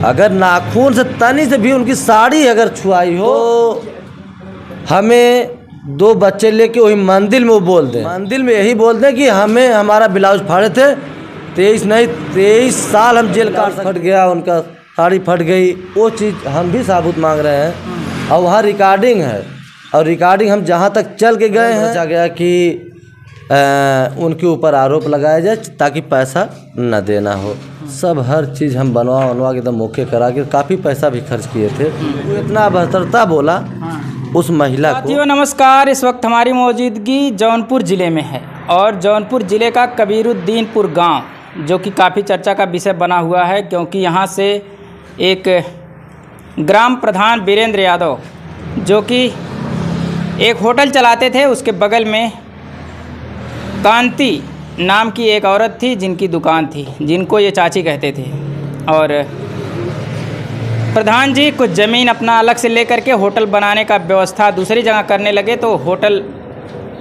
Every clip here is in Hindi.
अगर नाखून से तनी से भी उनकी साड़ी अगर छुआई हो हमें 2 बच्चे लेके वही मंदिर में वो बोल दें, मंदिर में यही बोल दें कि हमें हमारा ब्लाउज फाड़े थे। 23 साल हम जेल काट फट गया, उनका साड़ी फट गई, वो चीज़ हम भी साबुत मांग रहे हैं। और वहाँ रिकॉर्डिंग है, और रिकॉर्डिंग हम जहाँ तक चल के गए हैं बचा गया कि उनके ऊपर आरोप लगाया जाए ताकि पैसा न देना हो। सब हर चीज़ हम बनवा के एकदम ओके करा के काफ़ी पैसा भी खर्च किए थे। वो इतना बहतरता बोला उस महिला को। साथियों नमस्कार, इस वक्त हमारी मौजूदगी जौनपुर ज़िले में है और जौनपुर ज़िले का कबीरुद्दीनपुर गांव जो कि काफ़ी चर्चा का विषय बना हुआ है, क्योंकि यहां से एक ग्राम प्रधान वीरेंद्र यादव जो कि एक होटल चलाते थे, उसके बगल में कांति नाम की एक औरत थी जिनकी दुकान थी, जिनको ये चाची कहते थे। और प्रधान जी कुछ ज़मीन अपना अलग से लेकर के होटल बनाने का व्यवस्था दूसरी जगह करने लगे, तो होटल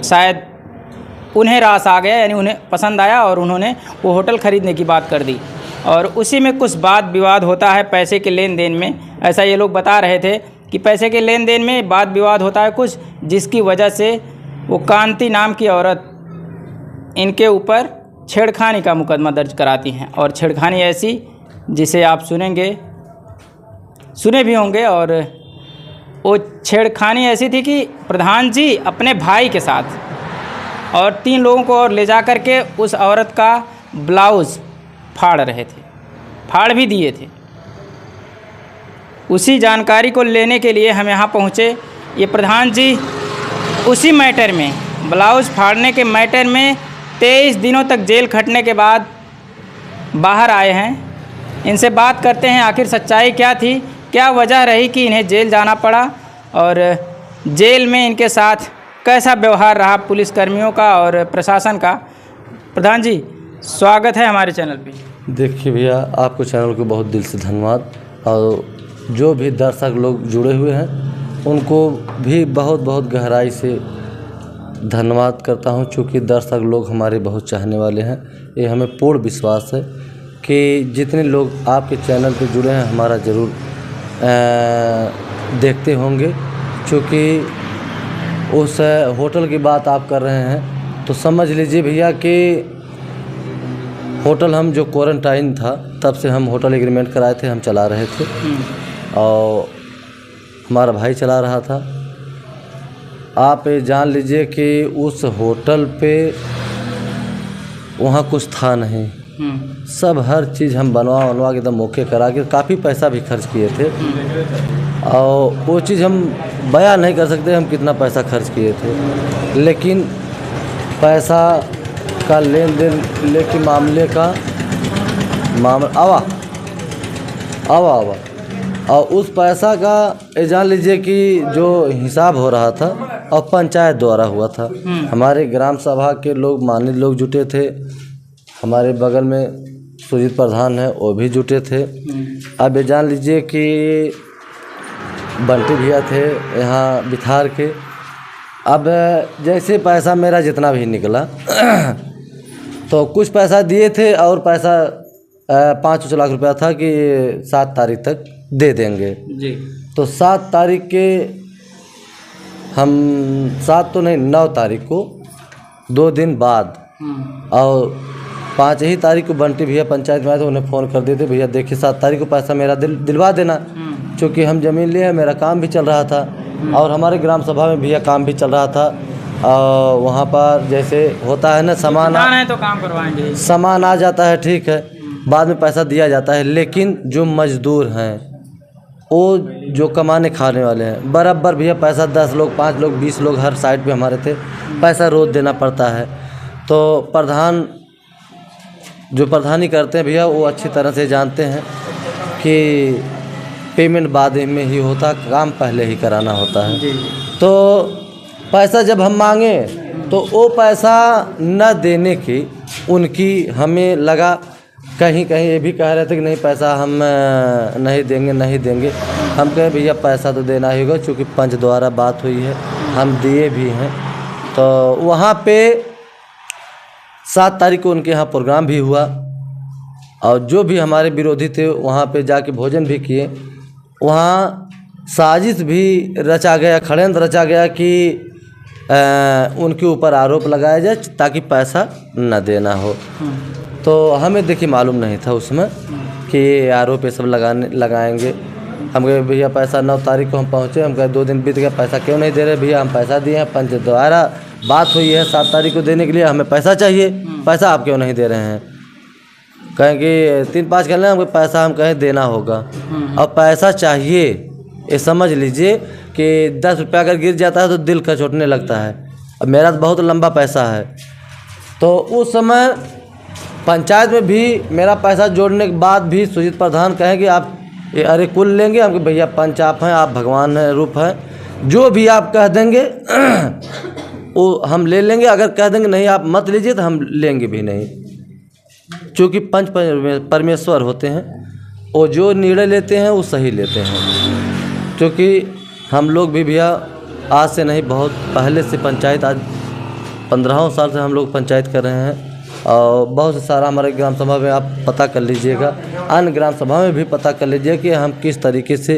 शायद उन्हें रास आ गया, यानी उन्हें पसंद आया और उन्होंने वो होटल ख़रीदने की बात कर दी। और उसी में कुछ वाद विवाद होता है पैसे के लेन देन में। ऐसा ये लोग बता रहे थे कि पैसे के लेन देन में वाद विवाद होता है कुछ, जिसकी वजह से वो कांति नाम की औरत इनके ऊपर छेड़खानी का मुकदमा दर्ज कराती हैं। और छेड़खानी ऐसी जिसे आप सुने भी होंगे। और वो छेड़खानी ऐसी थी कि प्रधान जी अपने भाई के साथ और 3 लोगों को और ले जा कर के उस औरत का ब्लाउज़ फाड़ रहे थे, फाड़ भी दिए थे। उसी जानकारी को लेने के लिए हम यहाँ पहुँचे। ये प्रधान जी उसी मैटर में, ब्लाउज़ फाड़ने के मैटर में 23 दिनों तक जेल खटने के बाद बाहर आए हैं। इनसे बात करते हैं आखिर सच्चाई क्या थी, क्या वजह रही कि इन्हें जेल जाना पड़ा, और जेल में इनके साथ कैसा व्यवहार रहा पुलिसकर्मियों का और प्रशासन का। प्रधान जी स्वागत है हमारे चैनल पे। देखिए भैया, आपको चैनल को बहुत दिल से धन्यवाद, और जो भी दर्शक लोग जुड़े हुए हैं उनको भी बहुत बहुत गहराई से धन्यवाद करता हूं, चूँकि दर्शक लोग हमारे बहुत चाहने वाले हैं। ये हमें पूर्ण विश्वास है कि जितने लोग आपके चैनल पे जुड़े हैं हमारा ज़रूर देखते होंगे। चूँकि उस होटल की बात आप कर रहे हैं तो समझ लीजिए भैया कि होटल हम जो क्वारंटाइन था तब से हम होटल एग्रीमेंट कराए थे, हम चला रहे थे और हमारा भाई चला रहा था। आप जान लीजिए कि उस होटल पे वहाँ कुछ था नहीं, सब हर चीज़ हम बनवा के एकदम ओके करा के काफ़ी पैसा भी खर्च किए थे। और वो चीज़ हम बयान नहीं कर सकते हम कितना पैसा खर्च किए थे, लेकिन पैसा का लेन देन लेके मामले का मामला आवा और उस पैसा का ये जान लीजिए कि जो हिसाब हो रहा था और पंचायत द्वारा हुआ था। हमारे ग्राम सभा के लोग, मान्य लोग जुटे थे, हमारे बगल में सुजीत प्रधान है वो भी जुटे थे। अब ये जान लीजिए कि बंटी भैया थे यहाँ बिथार के। अब जैसे पैसा मेरा जितना भी निकला तो कुछ पैसा दिए थे और पैसा 5 लाख रुपया था कि 7 तारीख तक दे देंगे जी। तो 7 तारीख के हम 7 तो नहीं 9 तारीख को 2 दिन बाद और 5 ही तारीख को बंटी भैया पंचायत में आए थे, उन्हें फ़ोन कर दिए थे भैया देखिए 7 तारीख को पैसा मेरा दिलवा देना, क्योंकि हम ज़मीन लिए हैं, मेरा काम भी चल रहा था और हमारे ग्राम सभा में भैया काम भी चल रहा था। वहाँ पर जैसे होता है ना, सामान है तो काम करवाएंगे, सामान आ जाता है, ठीक है, बाद में पैसा दिया जाता है। लेकिन जो मजदूर हैं, वो जो कमाने खाने वाले हैं, बराबर भैया पैसा 10 लोग 5 लोग 20 लोग हर साइड पे हमारे थे, पैसा रोज़ देना पड़ता है। तो प्रधान जो प्रधानी करते हैं भैया वो अच्छी तरह से जानते हैं कि पेमेंट बाद में ही होता, काम पहले ही कराना होता है। तो पैसा जब हम मांगे तो वो पैसा न देने की उनकी हमें लगा, कहीं ये भी कह रहे थे कि नहीं पैसा हम नहीं देंगे। हम कहे भैया पैसा तो देना ही होगा, चूँकि पंच द्वारा बात हुई है, हम दिए भी हैं। तो वहाँ पे 7 तारीख को उनके यहाँ प्रोग्राम भी हुआ और जो भी हमारे विरोधी थे वहाँ पे जाके भोजन भी किए। वहाँ साजिश भी रचा गया, षड्यंत्र रचा गया कि उनके ऊपर आरोप लगाया जाए ताकि पैसा न देना हो। तो हमें देखिए मालूम नहीं था उसमें कि ये आरोप ये सब लगाएंगे। हम कहे भैया पैसा 9 तारीख को हम पहुँचे, हम कहे 2 दिन बीत गया, पैसा क्यों नहीं दे रहे भैया? हम पैसा दिए हैं, पंच द्वारा बात हुई है 7 तारीख को देने के लिए, हमें पैसा चाहिए, पैसा आप क्यों नहीं दे रहे हैं? कहें कि 3-5 कर लें, हमको पैसा हम कहें देना होगा और पैसा चाहिए। ये समझ लीजिए कि 10 रुपया अगर गिर जाता है तो दिल कचोटने लगता है। अब मेरा तो बहुत लंबा पैसा है। तो उस समय पंचायत में भी मेरा पैसा जोड़ने के बाद भी सुजीत प्रधान कहें कि आप ये अरे कुल लेंगे? हम भैया पंच आप हैं, आप भगवान हैं, रूप हैं, जो भी आप कह देंगे वो हम ले लेंगे। अगर कह देंगे नहीं आप मत लीजिए तो हम लेंगे भी नहीं, क्योंकि पंच परमेश्वर होते हैं, वो जो निर्णय लेते हैं वो सही लेते हैं। क्योंकि हम लोग भी भैया आज से नहीं, बहुत पहले से पंचायत, आज 15 साल से हम लोग पंचायत कर रहे हैं। और बहुत से सारा हमारे ग्राम सभा में आप पता कर लीजिएगा, अन्य ग्राम सभा में भी पता कर लीजिए कि हम किस तरीके से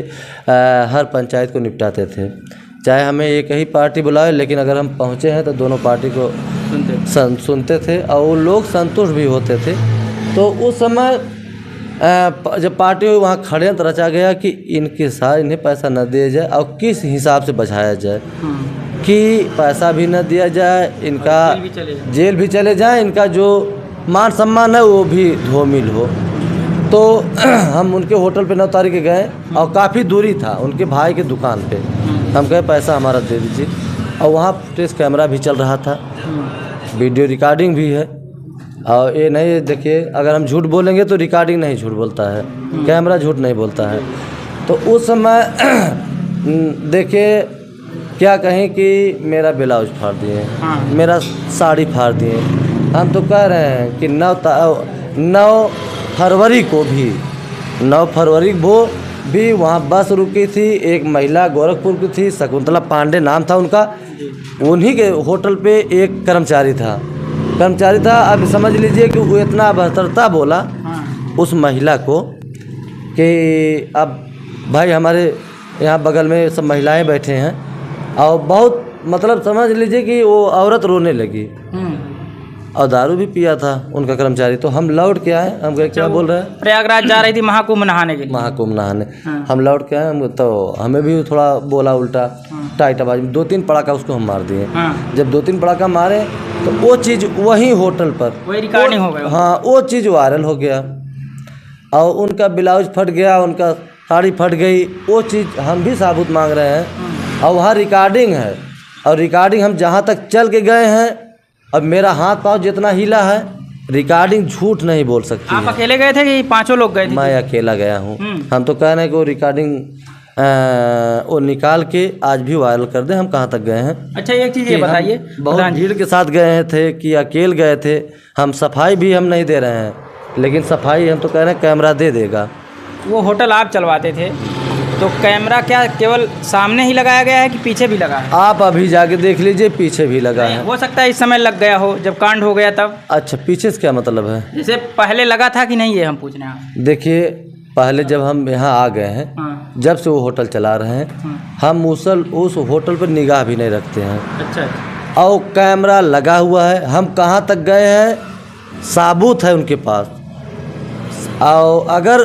हर पंचायत को निपटाते थे। चाहे हमें एक ही पार्टी बुलाए, लेकिन अगर हम पहुँचे हैं तो दोनों पार्टी को सुनते थे और वो लोग संतुष्ट भी होते थे। तो उस समय जब पार्टी हुई वहाँ षड्यंत्र रचा गया कि इनके साथ इन्हें पैसा न दिया जाए और किस हिसाब से बचाया जाए कि पैसा भी न दिया जाए, इनका जेल भी चले जाए, इनका जो मान सम्मान है वो भी धूमिल हो। तो हम उनके होटल पे 9 तारीख गए और काफ़ी दूरी था उनके भाई के दुकान पे। हम कहे पैसा हमारा दे दीजिए, और वहाँ फुटेज कैमरा भी चल रहा था, वीडियो रिकॉर्डिंग भी है। और ये नहीं देखिए, अगर हम झूठ बोलेंगे तो रिकॉर्डिंग नहीं झूठ बोलता है, कैमरा झूठ नहीं बोलता है। तो उस समय देखिए क्या कहें कि मेरा ब्लाउज फाड़ दिए, मेरा साड़ी फाड़ दिए। हम तो कह रहे हैं कि 9 फरवरी को भी 9 फरवरी वो भी वहाँ बस रुकी थी, एक महिला गोरखपुर की थी, शकुंतला पांडे नाम था उनका, उन्हीं के होटल पे एक कर्मचारी था। अब समझ लीजिए कि वो इतना अभद्रता बोला उस महिला को कि अब भाई हमारे यहाँ बगल में सब महिलाएं बैठे हैं, और बहुत मतलब समझ लीजिए कि वो औरत रोने लगी, और दारू भी पिया था उनका कर्मचारी। तो हम लौट के आए, हम क्या बोल रहे हैं, प्रयागराज जा रही थी महाकुंभ नहाने के लिए, महाकुंभ नहाने। हम लौट के आए, तो हमें भी थोड़ा बोला उल्टा, टाइट आवाज में 2-3 पड़ाका उसको हम मार दिए। जब 2-3 पड़ाका मारे तो वो चीज़ वही होटल पर वही रिकॉर्डिंग हो गया। हाँ, वो चीज़ वायरल हो गया, और उनका ब्लाउज फट गया, उनका साड़ी फट गई, वो चीज़ हम भी साबुत मांग रहे हैं। और वहाँ रिकॉर्डिंग है, और रिकॉर्डिंग हम जहाँ तक चल के गए हैं, अब मेरा हाथ पाँव जितना हिला है, रिकॉर्डिंग झूठ नहीं बोल सकती। आप अकेले गए थे कि 5 लोग गए थे? मैं अकेला गया हूँ। हम तो कह रहे हैं कि वो रिकॉर्डिंग वो निकाल के आज भी वायरल कर दें, हम कहाँ तक गए हैं। अच्छा, एक चीज़ ये बताइए, बहुत भीड़ के साथ गए थे कि अकेले गए थे? हम सफाई भी हम नहीं दे रहे हैं, लेकिन सफाई हम तो कह रहे हैं कैमरा दे देगा। वो होटल आप चलवाते थे, तो कैमरा क्या केवल सामने ही लगाया गया है कि पीछे भी लगा है? आप अभी जाके देख लीजिए, पीछे भी लगा है। हो सकता है इस समय लग गया हो जब कांड हो गया तब। अच्छा, पीछे से क्या मतलब है? जैसे पहले लगा था कि नहीं, ये हम पूछ रहे हैं। देखिए, पहले जब हम यहाँ आ गए हैं, जब से वो होटल चला रहे हैं, हम उस होटल पर निगाह भी नहीं रखते हैं। अच्छा। और कैमरा लगा हुआ है, हम कहाँ तक गए हैं साबुत है उनके पास। और अगर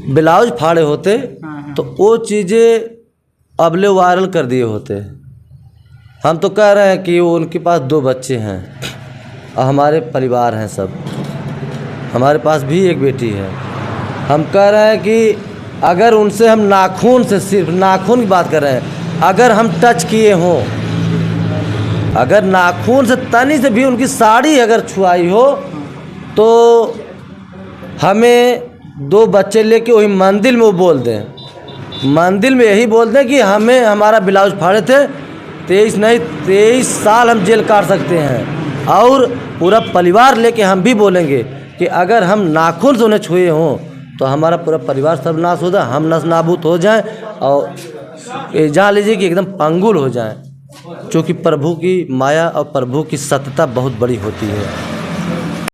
ब्लाउज फाड़े होते तो वो चीज़ें अबले वायरल कर दिए होते। हम तो कह रहे हैं कि वो उनके पास 2 बच्चे हैं और हमारे परिवार हैं सब, हमारे पास भी एक बेटी है। हम कह रहे हैं कि अगर उनसे हम नाखून से, सिर्फ नाखून की बात कर रहे हैं, अगर हम टच किए हों, अगर नाखून से तनी से भी उनकी साड़ी अगर छुआई हो, तो हमें 2 बच्चे लेके वही मंदिर में वो बोल दें, मंदिर में यही बोल दें कि हमें हमारा ब्लाउज फाड़े थे, 23 साल हम जेल काट सकते हैं। और पूरा परिवार लेके हम भी बोलेंगे कि अगर हम नाखून से उन्हें छुए हों तो हमारा पूरा परिवार सर्वनाश हो जाए, हम नस नाबूद हो जाएं, और जान लीजिए कि एकदम पंगुल हो जाएं। क्योंकि प्रभु की माया और प्रभु की सत्यता बहुत बड़ी होती है।